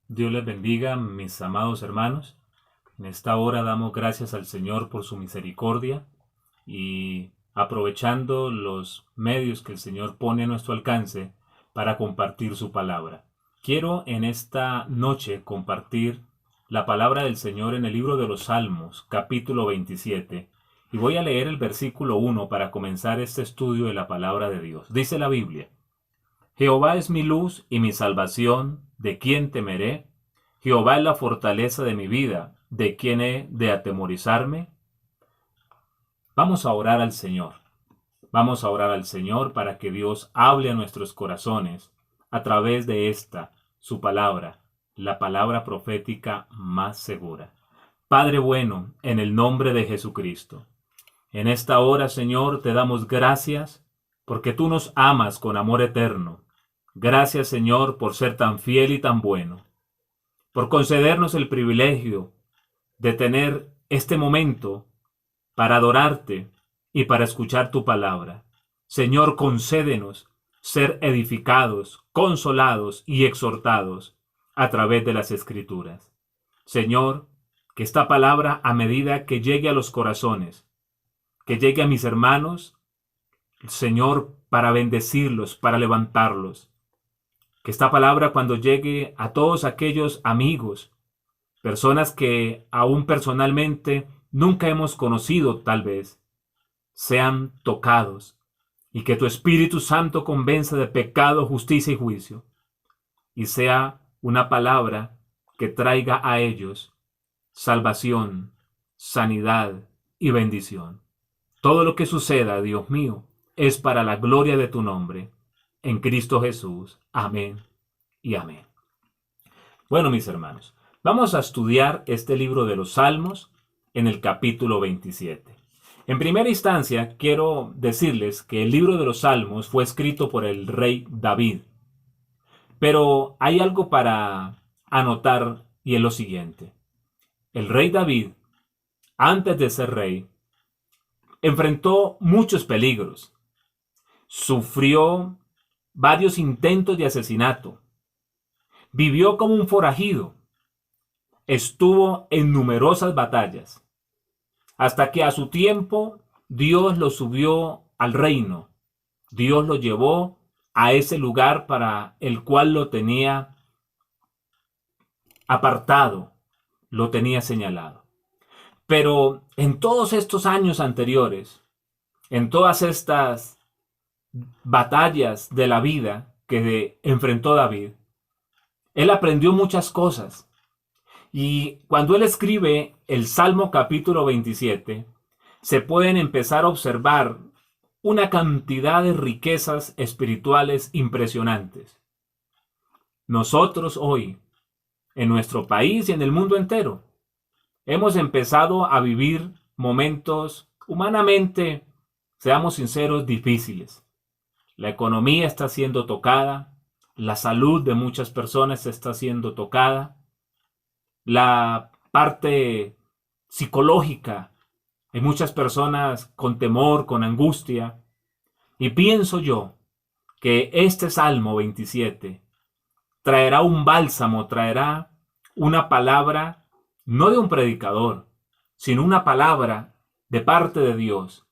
Dios les bendiga, mis amados hermanos. En esta hora damos gracias al Señor por su misericordia y aprovechando los medios que el Señor pone a nuestro alcance para compartir su palabra. Quiero en esta noche compartir la palabra del Señor en el libro de los Salmos, capítulo 27, y voy a leer el versículo 1 para comenzar este estudio de la palabra de Dios. Dice la Biblia: Jehová es mi luz y mi salvación, ¿de quién temeré? Jehová es la fortaleza de mi vida, ¿de quién he de atemorizarme? Vamos a orar al Señor. Vamos a orar al Señor para que Dios hable a nuestros corazones a través de esta, su palabra, la palabra profética más segura. Padre bueno, en el nombre de Jesucristo, en esta hora, Señor, te damos gracias porque tú nos amas con amor eterno. Gracias, Señor, por ser tan fiel y tan bueno, por concedernos el privilegio de tener este momento para adorarte y para escuchar tu palabra. Señor, concédenos ser edificados, consolados y exhortados a través de las Escrituras. Señor, que esta palabra, a medida que llegue a los corazones, que llegue a mis hermanos, Señor, para bendecirlos, para levantarlos. Que esta palabra, cuando llegue a todos aquellos amigos, personas que aún personalmente nunca hemos conocido tal vez, sean tocados y que tu Espíritu Santo convenza de pecado, justicia y juicio, y sea una palabra que traiga a ellos salvación, sanidad y bendición. Todo lo que suceda, Dios mío, es para la gloria de tu nombre, en Cristo Jesús. Amén y amén. Bueno, mis hermanos, vamos a estudiar este libro de los Salmos en el capítulo 27. En primera instancia, quiero decirles que el libro de los Salmos fue escrito por el rey David. Pero hay algo para anotar y es lo siguiente. El rey David, antes de ser rey, enfrentó muchos peligros. Sufrió varios intentos de asesinato. Vivió como un forajido. Estuvo en numerosas batallas. Hasta que a su tiempo Dios lo subió al reino. Dios lo llevó a ese lugar para el cual lo tenía apartado, lo tenía señalado. Pero en todos estos años anteriores, en todas estas batallas de la vida que enfrentó David, él aprendió muchas cosas. Y cuando él escribe el Salmo capítulo 27, se pueden empezar a observar una cantidad de riquezas espirituales impresionantes. Nosotros hoy, en nuestro país y en el mundo entero, hemos empezado a vivir momentos humanamente, seamos sinceros, difíciles. La economía está siendo tocada, la salud de muchas personas está siendo tocada, la parte psicológica, hay muchas personas con temor, con angustia, y pienso yo que este Salmo 27 traerá un bálsamo, traerá una palabra, no de un predicador, sino una palabra de parte de Dios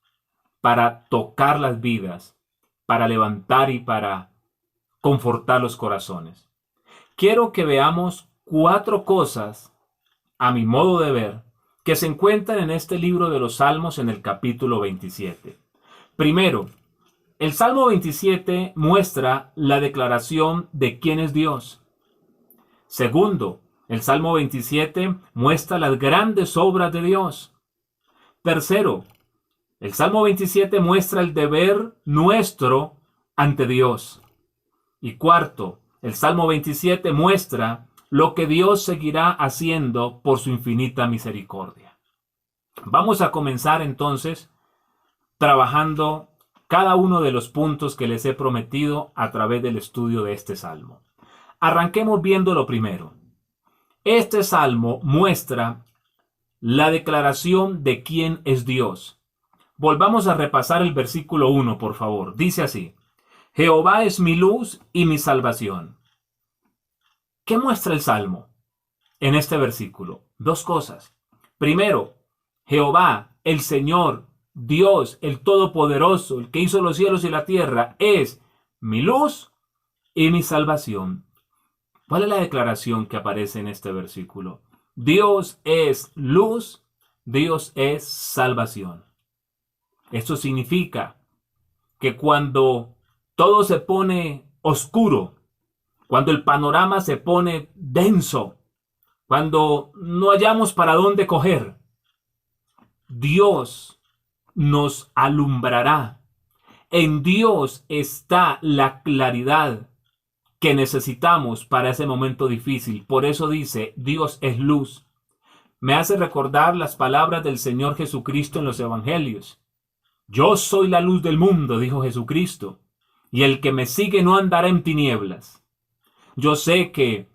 para tocar las vidas, para levantar y para confortar los corazones. Quiero que veamos 4 cosas, a mi modo de ver, que se encuentran en este libro de los Salmos en el capítulo 27. Primero, el Salmo 27 muestra la declaración de quién es Dios. Segundo, el Salmo 27 muestra las grandes obras de Dios. Tercero, el Salmo 27 muestra el deber nuestro ante Dios. Y cuarto, el Salmo 27 muestra lo que Dios seguirá haciendo por su infinita misericordia. Vamos a comenzar entonces trabajando cada uno de los puntos que les he prometido a través del estudio de este Salmo. Arranquemos viendo lo primero. Este Salmo muestra la declaración de quién es Dios. Volvamos a repasar el versículo 1, por favor. Dice así: Jehová es mi luz y mi salvación. ¿Qué muestra el Salmo en este versículo? Dos cosas. Primero, Jehová, el Señor, Dios, el Todopoderoso, el que hizo los cielos y la tierra, es mi luz y mi salvación. ¿Cuál es la declaración que aparece en este versículo? Dios es luz, Dios es salvación. Esto significa que cuando todo se pone oscuro, cuando el panorama se pone denso, cuando no hallamos para dónde coger, Dios nos alumbrará. En Dios está la claridad que necesitamos para ese momento difícil. Por eso dice, Dios es luz. Me hace recordar las palabras del Señor Jesucristo en los Evangelios. Yo soy la luz del mundo, dijo Jesucristo, y el que me sigue no andará en tinieblas. Yo sé que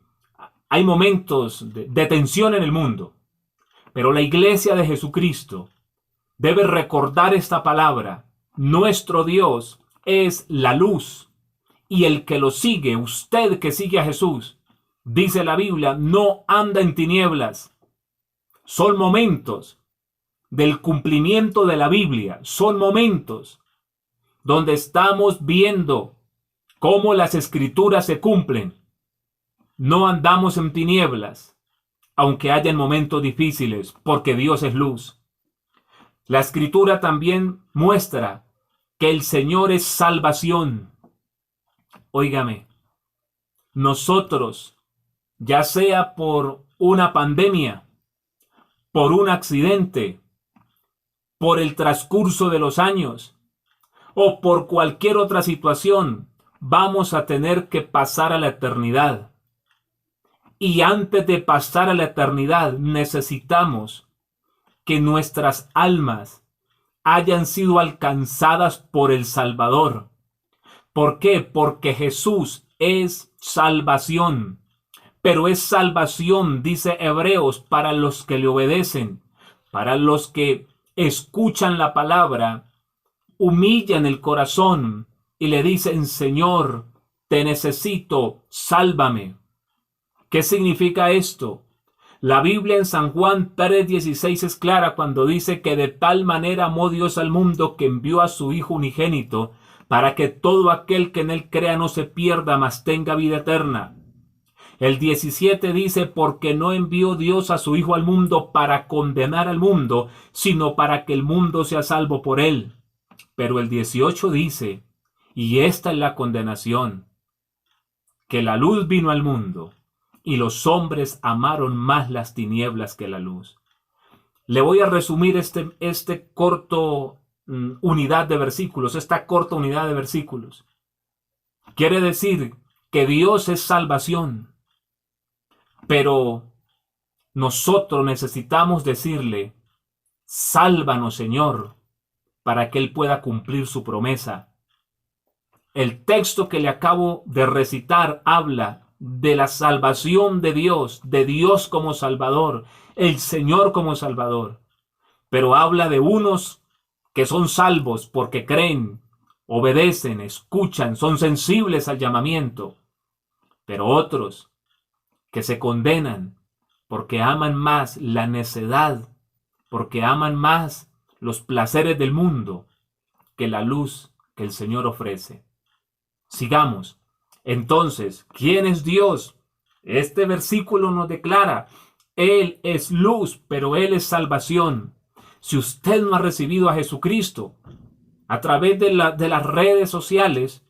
hay momentos de tensión en el mundo, pero la iglesia de Jesucristo debe recordar esta palabra. Nuestro Dios es la luz, y el que lo sigue, usted que sigue a Jesús, dice la Biblia, no anda en tinieblas. Son momentos del cumplimiento de la Biblia, son momentos donde estamos viendo cómo las escrituras se cumplen. No andamos en tinieblas, aunque hayan momentos difíciles, porque Dios es luz. La escritura también muestra que el Señor es salvación. Óigame, nosotros, ya sea por una pandemia, por un accidente, por el transcurso de los años o por cualquier otra situación, vamos a tener que pasar a la eternidad. Y antes de pasar a la eternidad, necesitamos que nuestras almas hayan sido alcanzadas por el Salvador. ¿Por qué? Porque Jesús es salvación. Pero es salvación, dice Hebreos, para los que le obedecen, para los que escuchan la palabra, humillan el corazón y le dicen, Señor, te necesito, sálvame. ¿Qué significa esto? La Biblia en San Juan 3:16 es clara cuando dice que de tal manera amó Dios al mundo que envió a su Hijo unigénito para que todo aquel que en él crea no se pierda, mas tenga vida eterna. El 17 dice, porque no envió Dios a su Hijo al mundo para condenar al mundo, sino para que el mundo sea salvo por él. Pero el 18 dice, y esta es la condenación, que la luz vino al mundo, y los hombres amaron más las tinieblas que la luz. Le voy a resumir este corto unidad de versículos, esta corta unidad de versículos. Quiere decir que Dios es salvación, pero nosotros necesitamos decirle, sálvanos, Señor, para que Él pueda cumplir su promesa. El texto que le acabo de recitar habla de la salvación de Dios como Salvador, el Señor como Salvador. Pero habla de unos que son salvos porque creen, obedecen, escuchan, son sensibles al llamamiento. Pero otros que se condenan porque aman más la necedad, porque aman más los placeres del mundo que la luz que el Señor ofrece. Sigamos. Entonces, ¿quién es Dios? Este versículo nos declara, Él es luz, pero Él es salvación. Si usted no ha recibido a Jesucristo, a través de las redes sociales,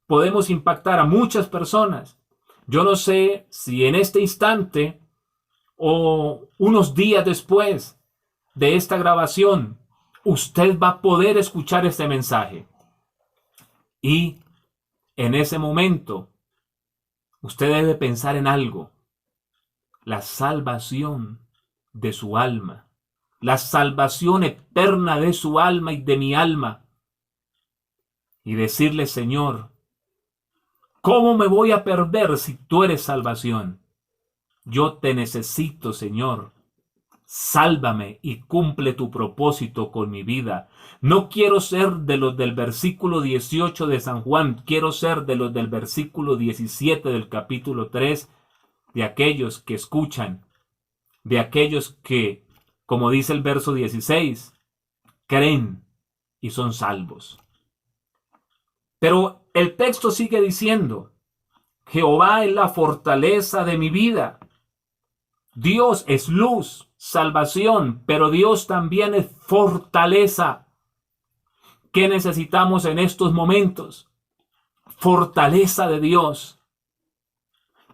podemos impactar a muchas personas. Yo no sé si en este instante o unos días después de esta grabación, usted va a poder escuchar este mensaje. Y en ese momento, usted debe pensar en algo: la salvación de su alma, la salvación eterna de su alma y de mi alma. Y decirle, Señor, ¿cómo me voy a perder si tú eres salvación? Yo te necesito, Señor. Sálvame y cumple tu propósito con mi vida. No quiero ser de los del versículo 18 de San Juan, quiero ser de los del versículo 17 del capítulo 3 de aquellos que escuchan, de aquellos que, como dice el verso 16, creen y son salvos. Pero el texto sigue diciendo, Jehová es la fortaleza de mi vida. Dios es luz, salvación, pero Dios también es fortaleza. ¿Qué necesitamos en estos momentos? Fortaleza de Dios.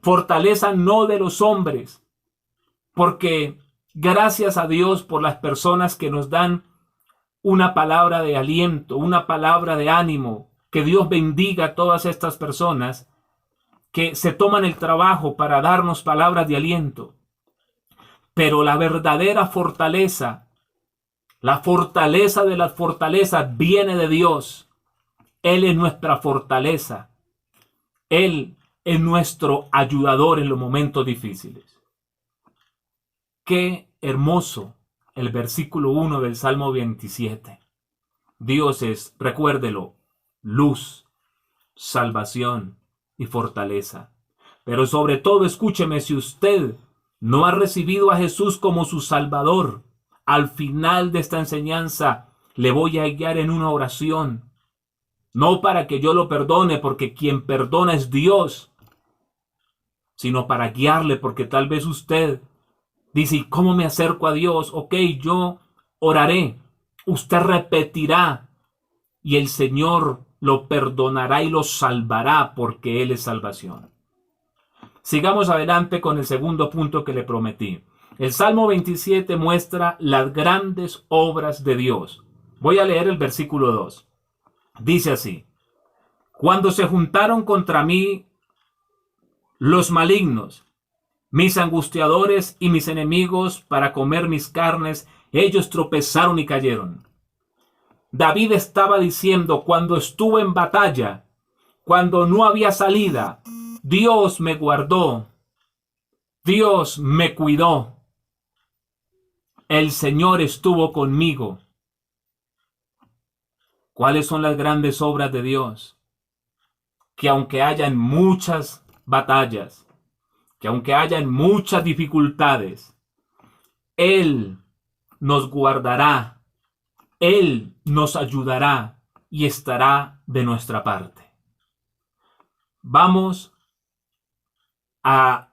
Fortaleza no de los hombres, porque gracias a Dios por las personas que nos dan una palabra de aliento, una palabra de ánimo. Que Dios bendiga a todas estas personas que se toman el trabajo para darnos palabras de aliento. Pero la verdadera fortaleza, la fortaleza de las fortalezas viene de Dios. Él es nuestra fortaleza. Él es nuestro ayudador en los momentos difíciles. Qué hermoso el versículo 1 del Salmo 27. Dios es, recuérdelo, luz, salvación y fortaleza. Pero sobre todo, escúcheme, si usted no ha recibido a Jesús como su Salvador, al final de esta enseñanza le voy a guiar en una oración. No para que yo lo perdone, porque quien perdona es Dios, sino para guiarle, porque tal vez usted dice, ¿y cómo me acerco a Dios? Ok, yo oraré, usted repetirá y el Señor lo perdonará y lo salvará, porque Él es salvación. Sigamos adelante con el segundo punto que le prometí. El Salmo 27 muestra las grandes obras de Dios. Voy a leer el versículo 2. Dice así: cuando se juntaron contra mí los malignos, mis angustiadores y mis enemigos para comer mis carnes, ellos tropezaron y cayeron. David estaba diciendo, cuando estuve en batalla, cuando no había salida, Dios me guardó, Dios me cuidó, el Señor estuvo conmigo. ¿Cuáles son las grandes obras de Dios? Que aunque hayan muchas batallas, que aunque hayan muchas dificultades, Él nos guardará, Él nos ayudará y estará de nuestra parte. Vamos a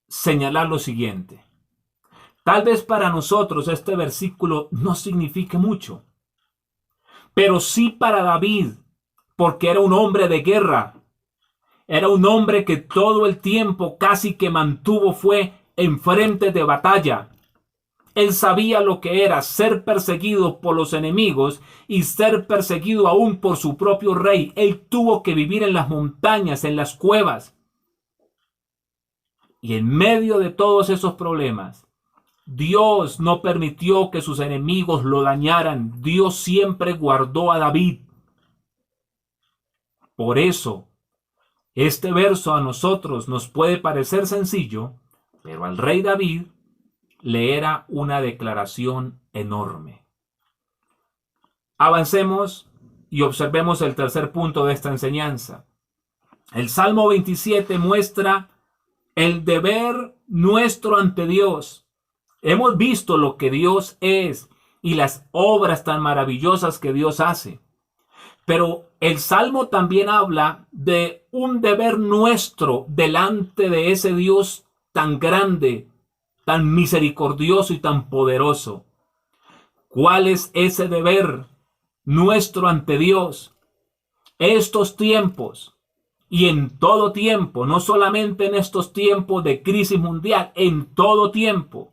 señalar lo siguiente. Tal vez para nosotros este versículo no signifique mucho, pero sí para David, porque era un hombre de guerra. Era un hombre que todo el tiempo casi que mantuvo fue en frente de batalla. Él sabía lo que era ser perseguido por los enemigos y ser perseguido aún por su propio rey. Él tuvo que vivir en las montañas, en las cuevas. Y en medio de todos esos problemas, Dios no permitió que sus enemigos lo dañaran. Dios siempre guardó a David. Por eso, este verso a nosotros nos puede parecer sencillo, pero al rey David le era una declaración enorme. Avancemos y observemos el tercer punto de esta enseñanza. El Salmo 27 muestra el deber nuestro ante Dios. Hemos visto lo que Dios es y las obras tan maravillosas que Dios hace. Pero el Salmo también habla de un deber nuestro delante de ese Dios tan grande, tan misericordioso y tan poderoso. ¿Cuál es ese deber nuestro ante Dios? Estos tiempos y en todo tiempo, no solamente en estos tiempos de crisis mundial, en todo tiempo.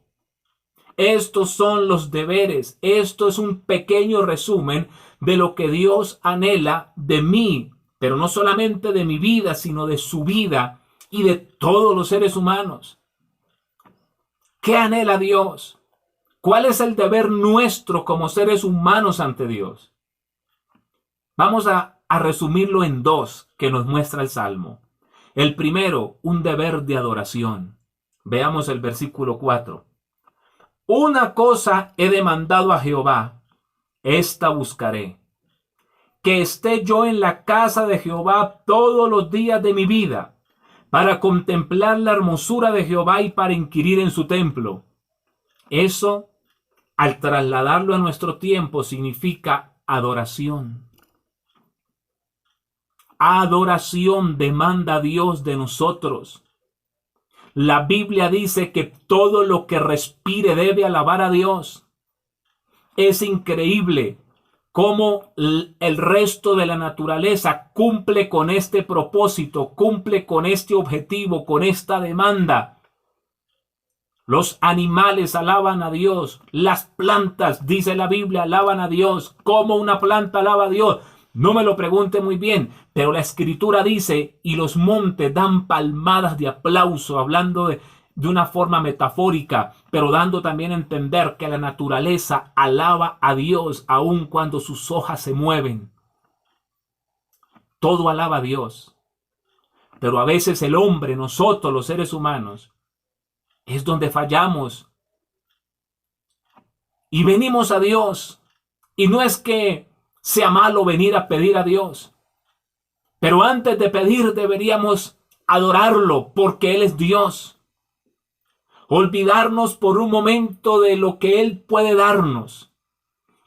Estos son los deberes. Esto es un pequeño resumen de lo que Dios anhela de mí, pero no solamente de mi vida, sino de su vida y de todos los seres humanos. ¿Qué anhela Dios? ¿Cuál es el deber nuestro como seres humanos ante Dios? Vamos a resumirlo en dos que nos muestra el Salmo. El primero, un deber de adoración. Veamos el versículo 4. Una cosa he demandado a Jehová, esta buscaré, que esté yo en la casa de Jehová todos los días de mi vida, para contemplar la hermosura de Jehová y para inquirir en su templo. Eso, al trasladarlo a nuestro tiempo, significa adoración. Adoración demanda Dios de nosotros. La Biblia dice que todo lo que respire debe alabar a Dios. Es increíble cómo el resto de la naturaleza cumple con este propósito, cumple con este objetivo, con esta demanda. Los animales alaban a Dios, las plantas, dice la Biblia, alaban a Dios. ¿Cómo una planta alaba a Dios? No me lo pregunte muy bien, pero la Escritura dice, y los montes dan palmadas de aplauso, hablando de una forma metafórica, pero dando también a entender que la naturaleza alaba a Dios aun cuando sus hojas se mueven. Todo alaba a Dios. Pero a veces el hombre, nosotros los seres humanos, es donde fallamos. Y venimos a Dios. Y no es que sea malo venir a pedir a Dios. Pero antes de pedir deberíamos adorarlo porque Él es Dios. Olvidarnos por un momento de lo que Él puede darnos.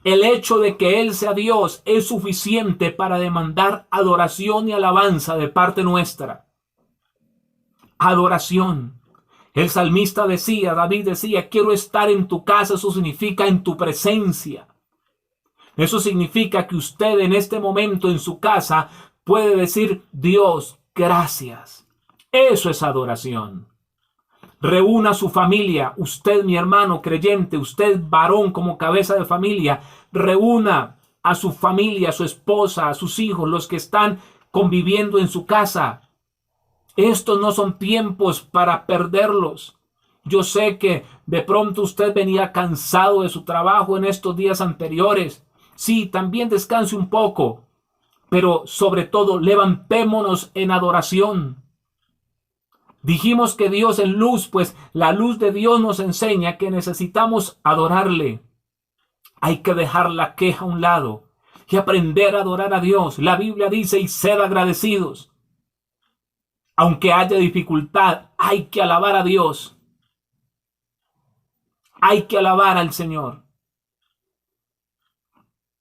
El hecho de que Él sea Dios es suficiente para demandar adoración y alabanza de parte nuestra. Adoración. El salmista decía, David decía, quiero estar en tu casa. Eso significa en tu presencia. Eso significa que usted en este momento en su casa puede decir, Dios, gracias. Eso es adoración. Reúna a su familia, usted mi hermano creyente, usted varón como cabeza de familia, reúna a su familia, a su esposa, a sus hijos, los que están conviviendo en su casa. Estos no son tiempos para perderlos. Yo sé que de pronto usted venía cansado de su trabajo en estos días anteriores. Sí, también descanse un poco, pero sobre todo levantémonos en adoración. Dijimos que Dios es luz, pues la luz de Dios nos enseña que necesitamos adorarle. Hay que dejar la queja a un lado y aprender a adorar a Dios. La Biblia dice, y sed agradecidos. Aunque haya dificultad, hay que alabar a Dios. Hay que alabar al Señor.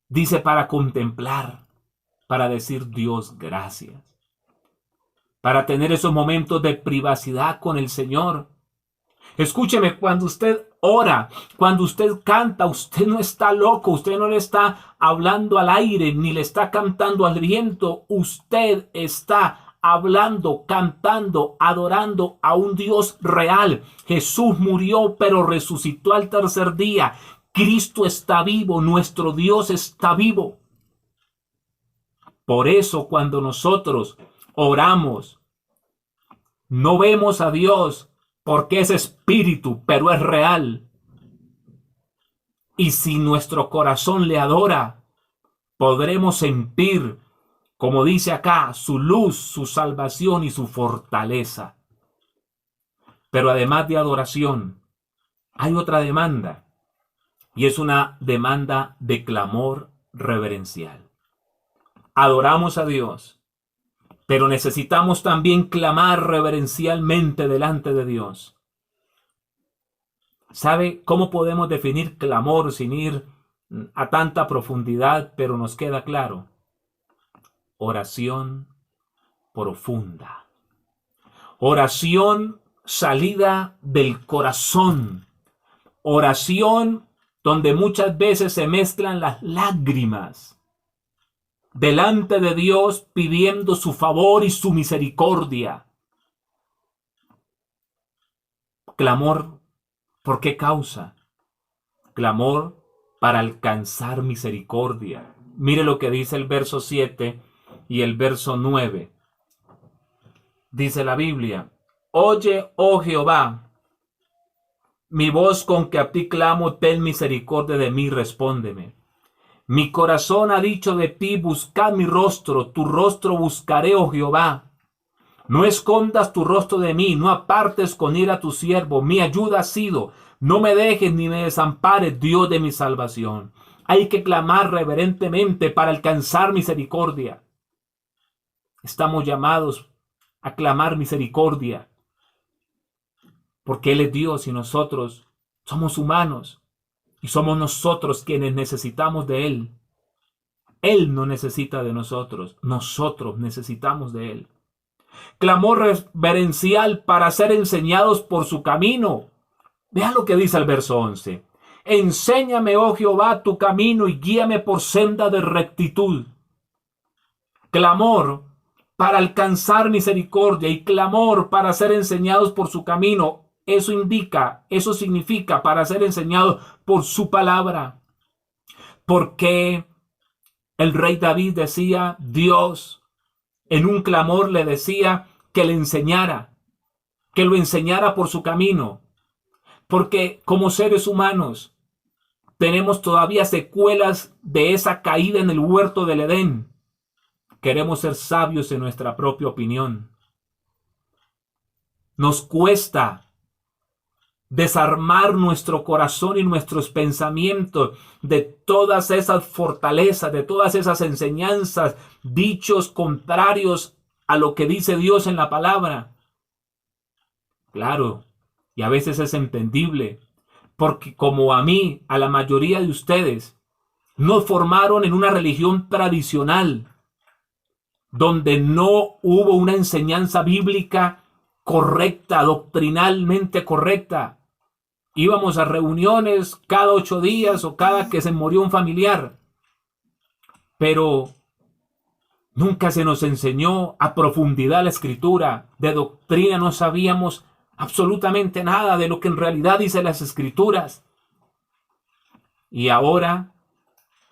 Dice para contemplar, para decir Dios gracias. Para tener esos momentos de privacidad con el Señor. Escúcheme, cuando usted ora, cuando usted canta, usted no está loco, usted no le está hablando al aire, ni le está cantando al viento, usted está hablando, cantando, adorando a un Dios real. Jesús murió, pero resucitó al tercer día. Cristo está vivo, nuestro Dios está vivo. Por eso cuando nosotros oramos, no vemos a Dios porque es espíritu, pero es real. Y si nuestro corazón le adora, podremos sentir, como dice acá, su luz, su salvación y su fortaleza. Pero además de adoración, hay otra demanda, y es una demanda de clamor reverencial. Adoramos a Dios, pero necesitamos también clamar reverencialmente delante de Dios. ¿Sabe cómo podemos definir clamor sin ir a tanta profundidad, pero nos queda claro? Oración profunda. Oración salida del corazón. Oración donde muchas veces se mezclan las lágrimas. Delante de Dios pidiendo su favor y su misericordia. Clamor, ¿por qué causa? Clamor para alcanzar misericordia. Mire lo que dice el verso 7 y el verso 9. Dice la Biblia, oye, oh Jehová, mi voz con que a ti clamo, ten misericordia de mí, respóndeme. Mi corazón ha dicho de ti, buscad mi rostro, tu rostro buscaré, oh Jehová. No escondas tu rostro de mí, no apartes con ira a tu siervo, mi ayuda ha sido, no me dejes ni me desampares, Dios de mi salvación. Hay que clamar reverentemente para alcanzar misericordia. Estamos llamados a clamar misericordia, porque Él es Dios y nosotros somos humanos y somos nosotros quienes necesitamos de Él. Él no necesita de nosotros necesitamos de Él. Clamor reverencial para ser enseñados por su camino. Vean lo que dice el verso 11. Enséñame, oh Jehová, tu camino y guíame por senda de rectitud. Clamor para alcanzar misericordia y clamor para ser enseñados por su camino. Eso significa para ser enseñados por su palabra. Porque el rey David decía, Dios en un clamor le decía que le enseñara, que lo enseñara por su camino. Porque como seres humanos tenemos todavía secuelas de esa caída en el huerto del Edén. Queremos ser sabios en nuestra propia opinión. Nos cuesta desarmar nuestro corazón y nuestros pensamientos de todas esas fortalezas, de todas esas enseñanzas, dichos contrarios a lo que dice Dios en la palabra. Claro, y a veces es entendible, porque como a mí, a la mayoría de ustedes, nos formaron en una religión tradicional, donde no hubo una enseñanza bíblica correcta, doctrinalmente correcta. Íbamos a reuniones cada 8 días o cada que se murió un familiar, pero nunca se nos enseñó a profundidad la escritura. De doctrina no sabíamos absolutamente nada de lo que en realidad dicen las escrituras. Y ahora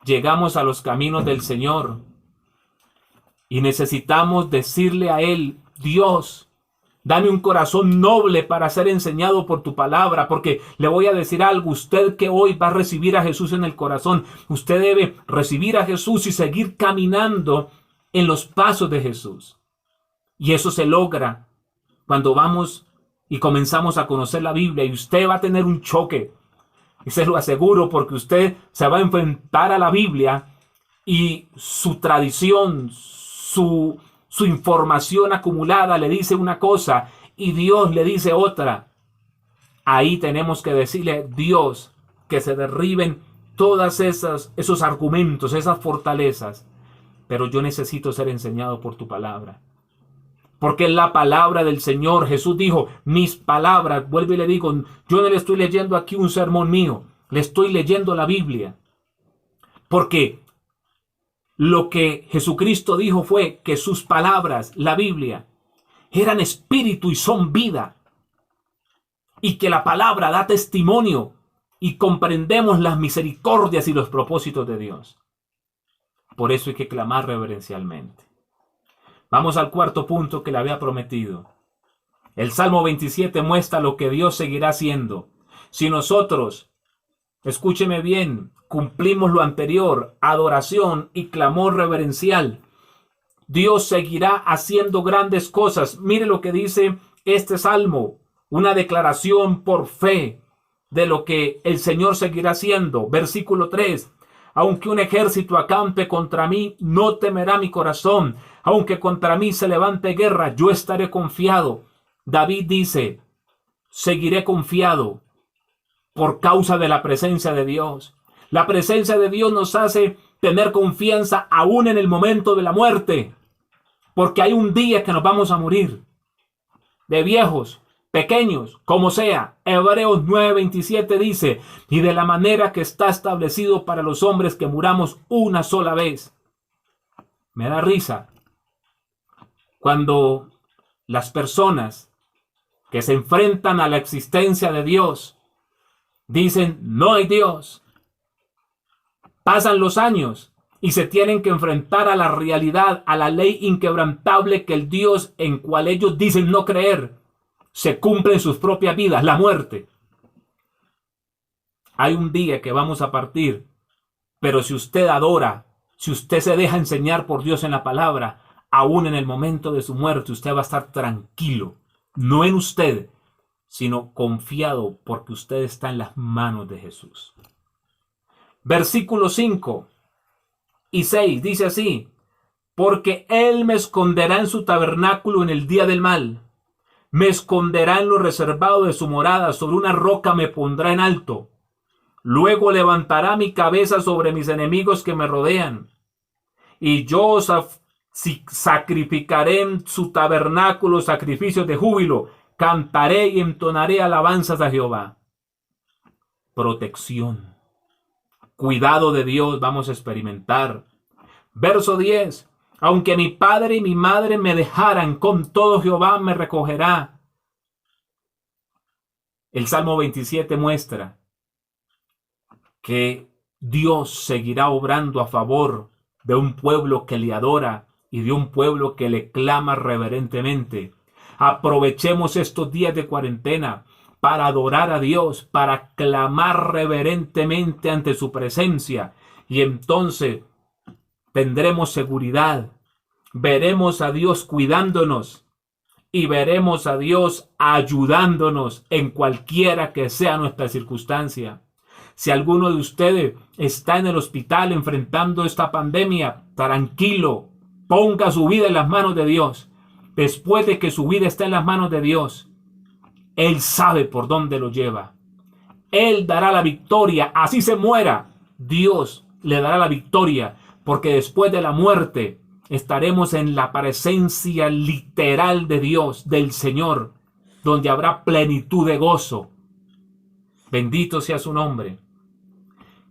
llegamos a los caminos del Señor y necesitamos decirle a Él, Dios, dame un corazón noble para ser enseñado por tu palabra, porque le voy a decir algo, usted que hoy va a recibir a Jesús en el corazón, usted debe recibir a Jesús y seguir caminando en los pasos de Jesús. Y eso se logra cuando vamos y comenzamos a conocer la Biblia, y usted va a tener un choque, y se lo aseguro, porque usted se va a enfrentar a la Biblia y su tradición, su información acumulada le dice una cosa y Dios le dice otra. Ahí tenemos que decirle, Dios, que se derriben todas esos argumentos, esas fortalezas. Pero yo necesito ser enseñado por tu palabra. Porque es la palabra del Señor. Jesús dijo, mis palabras, vuelvo y le digo, yo no le estoy leyendo aquí un sermón mío, le estoy leyendo la Biblia. Porque lo que Jesucristo dijo fue que sus palabras, la Biblia, eran espíritu y son vida. Y que la palabra da testimonio y comprendemos las misericordias y los propósitos de Dios. Por eso hay que clamar reverencialmente. Vamos al cuarto punto que le había prometido. El Salmo 27 muestra lo que Dios seguirá haciendo. Si nosotros, escúcheme bien, cumplimos lo anterior, adoración y clamor reverencial, Dios seguirá haciendo grandes cosas. Mire lo que dice este Salmo, una declaración por fe de lo que el Señor seguirá haciendo. Versículo 3. Aunque un ejército acampe contra mí, no temerá mi corazón. Aunque contra mí se levante guerra, yo estaré confiado. David dice, seguiré confiado por causa de la presencia de Dios. La presencia de Dios nos hace tener confianza aún en el momento de la muerte. Porque hay un día que nos vamos a morir. De viejos, pequeños, como sea. Hebreos 9:27 dice, y de la manera que está establecido para los hombres que muramos una sola vez. Me da risa cuando las personas que se enfrentan a la existencia de Dios dicen, no hay Dios. Pasan los años y se tienen que enfrentar a la realidad, a la ley inquebrantable que el Dios en cual ellos dicen no creer, se cumple en sus propias vidas, la muerte. Hay un día que vamos a partir, pero si usted adora, si usted se deja enseñar por Dios en la palabra, aún en el momento de su muerte, usted va a estar tranquilo, no en usted, sino confiado porque usted está en las manos de Jesús. Versículos 5 y 6 dice así, porque Él me esconderá en su tabernáculo en el día del mal. Me esconderá en lo reservado de su morada, sobre una roca me pondrá en alto. Luego levantará mi cabeza sobre mis enemigos que me rodean. Y yo os sacrificaré en su tabernáculo sacrificios de júbilo. Cantaré y entonaré alabanzas a Jehová. Protección. Cuidado de Dios vamos a experimentar. Verso 10. Aunque mi padre y mi madre me dejaran, con todo Jehová me recogerá. El Salmo 27 muestra que Dios seguirá obrando a favor de un pueblo que le adora y de un pueblo que le clama reverentemente. Aprovechemos estos días de cuarentena para adorar a Dios, para clamar reverentemente ante su presencia, y entonces tendremos seguridad, veremos a Dios cuidándonos y veremos a Dios ayudándonos en cualquiera que sea nuestra circunstancia. Si alguno de ustedes está en el hospital enfrentando esta pandemia, tranquilo, ponga su vida en las manos de Dios. Después de que su vida está en las manos de Dios, Él sabe por dónde lo lleva. Él dará la victoria, así se muera. Dios le dará la victoria, porque después de la muerte estaremos en la presencia literal de Dios, del Señor, donde habrá plenitud de gozo. Bendito sea su nombre.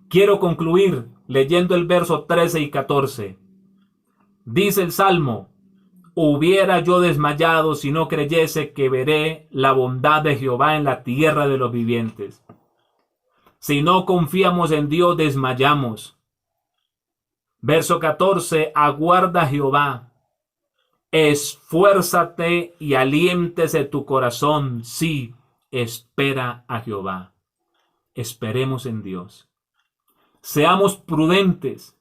Quiero concluir leyendo el verso 13 y 14. Dice el Salmo: hubiera yo desmayado si no creyese que veré la bondad de Jehová en la tierra de los vivientes. Si no confiamos en Dios, desmayamos. Verso 14. Aguarda a Jehová. Esfuérzate y aliéntese tu corazón. Sí, espera a Jehová. Esperemos en Dios. Seamos prudentes.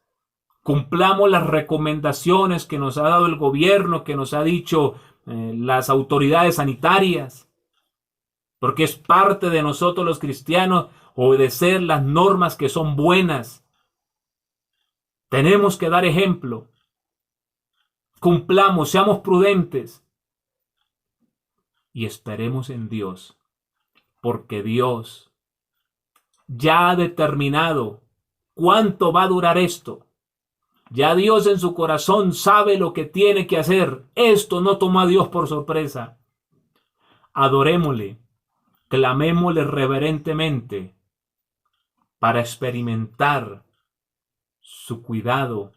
Cumplamos las recomendaciones que nos ha dado el gobierno, que nos ha dicho las autoridades sanitarias. Porque es parte de nosotros los cristianos obedecer las normas que son buenas. Tenemos que dar ejemplo. Cumplamos, seamos prudentes. Y esperemos en Dios. Porque Dios ya ha determinado cuánto va a durar esto. Ya Dios en su corazón sabe lo que tiene que hacer. Esto no toma a Dios por sorpresa. Adorémosle, clamémosle reverentemente para experimentar su cuidado,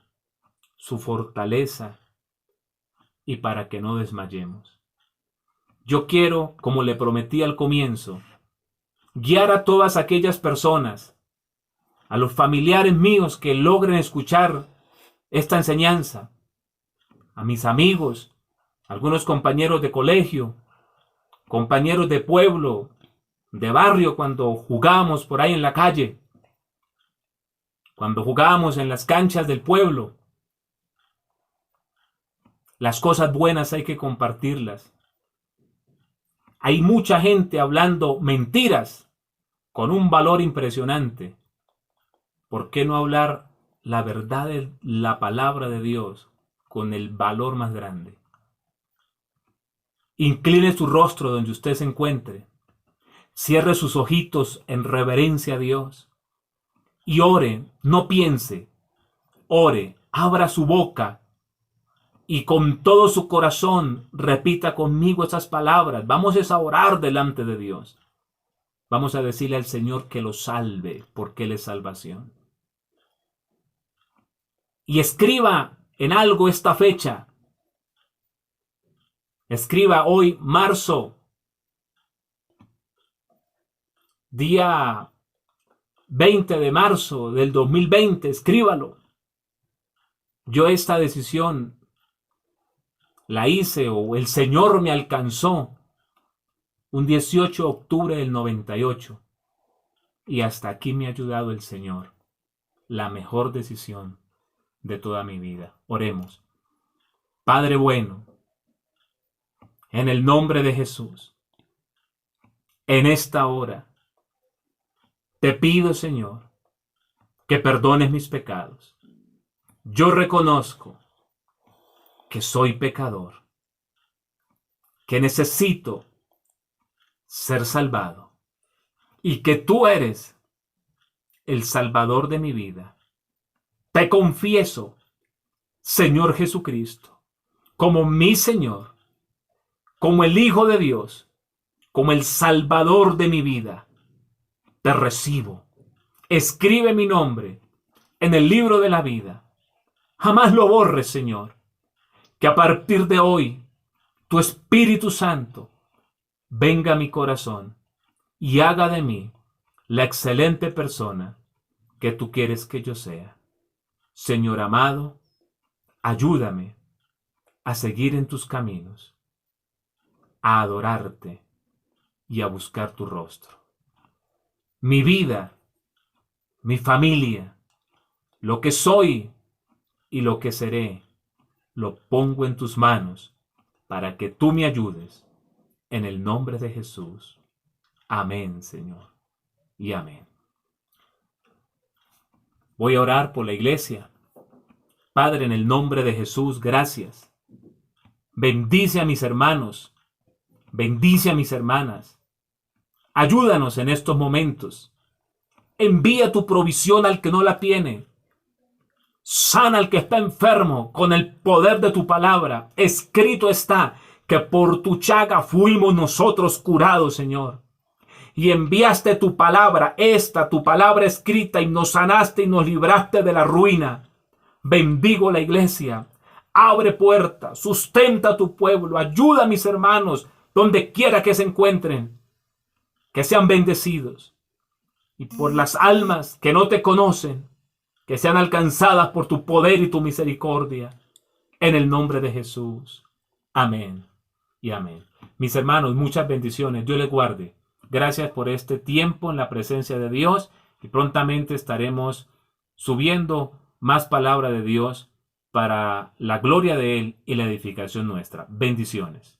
su fortaleza y para que no desmayemos. Yo quiero, como le prometí al comienzo, guiar a todas aquellas personas, a los familiares míos que logren escuchar esta enseñanza, a mis amigos, algunos compañeros de colegio, compañeros de pueblo, de barrio, cuando jugamos por ahí en la calle, cuando jugamos en las canchas del pueblo. Las cosas buenas hay que compartirlas. Hay mucha gente hablando mentiras con un valor impresionante. ¿Por qué no hablar la verdad de la palabra de Dios con el valor más grande? Incline su rostro donde usted se encuentre. Cierre sus ojitos en reverencia a Dios. Y ore, no piense. Ore, abra su boca. Y con todo su corazón repita conmigo esas palabras. Vamos a orar delante de Dios. Vamos a decirle al Señor que lo salve, porque Él es salvación. Y escriba en algo esta fecha. Escriba hoy, marzo, día 20 de marzo del 2020. Escríbalo. Yo esta decisión la hice, o el Señor me alcanzó un 18 de octubre del 98. Y hasta aquí me ha ayudado el Señor. La mejor decisión de toda mi vida. Oremos. Padre bueno, en el nombre de Jesús, en esta hora, te pido, Señor, que perdones mis pecados. Yo reconozco que soy pecador, que necesito ser salvado y que tú eres el Salvador de mi vida. Te confieso, Señor Jesucristo, como mi Señor, como el Hijo de Dios, como el Salvador de mi vida. Te recibo. Escribe mi nombre en el libro de la vida. Jamás lo borres, Señor. Que a partir de hoy, tu Espíritu Santo venga a mi corazón y haga de mí la excelente persona que tú quieres que yo sea. Señor amado, ayúdame a seguir en tus caminos, a adorarte y a buscar tu rostro. Mi vida, mi familia, lo que soy y lo que seré, lo pongo en tus manos para que tú me ayudes. En el nombre de Jesús. Amén, Señor. Y amén. Voy a orar por la iglesia. Padre, en el nombre de Jesús, gracias. Bendice a mis hermanos. Bendice a mis hermanas. Ayúdanos en estos momentos. Envía tu provisión al que no la tiene. Sana al que está enfermo con el poder de tu palabra. Escrito está que por tu llaga fuimos nosotros curados, Señor. Y enviaste tu palabra, tu palabra escrita, y nos sanaste y nos libraste de la ruina. Bendigo la iglesia. Abre puertas, sustenta a tu pueblo, ayuda a mis hermanos donde quiera que se encuentren. Que sean bendecidos. Y por las almas que no te conocen, que sean alcanzadas por tu poder y tu misericordia. En el nombre de Jesús. Amén y amén. Mis hermanos, muchas bendiciones. Dios les guarde. Gracias por este tiempo en la presencia de Dios y prontamente estaremos subiendo más palabra de Dios para la gloria de Él y la edificación nuestra. Bendiciones.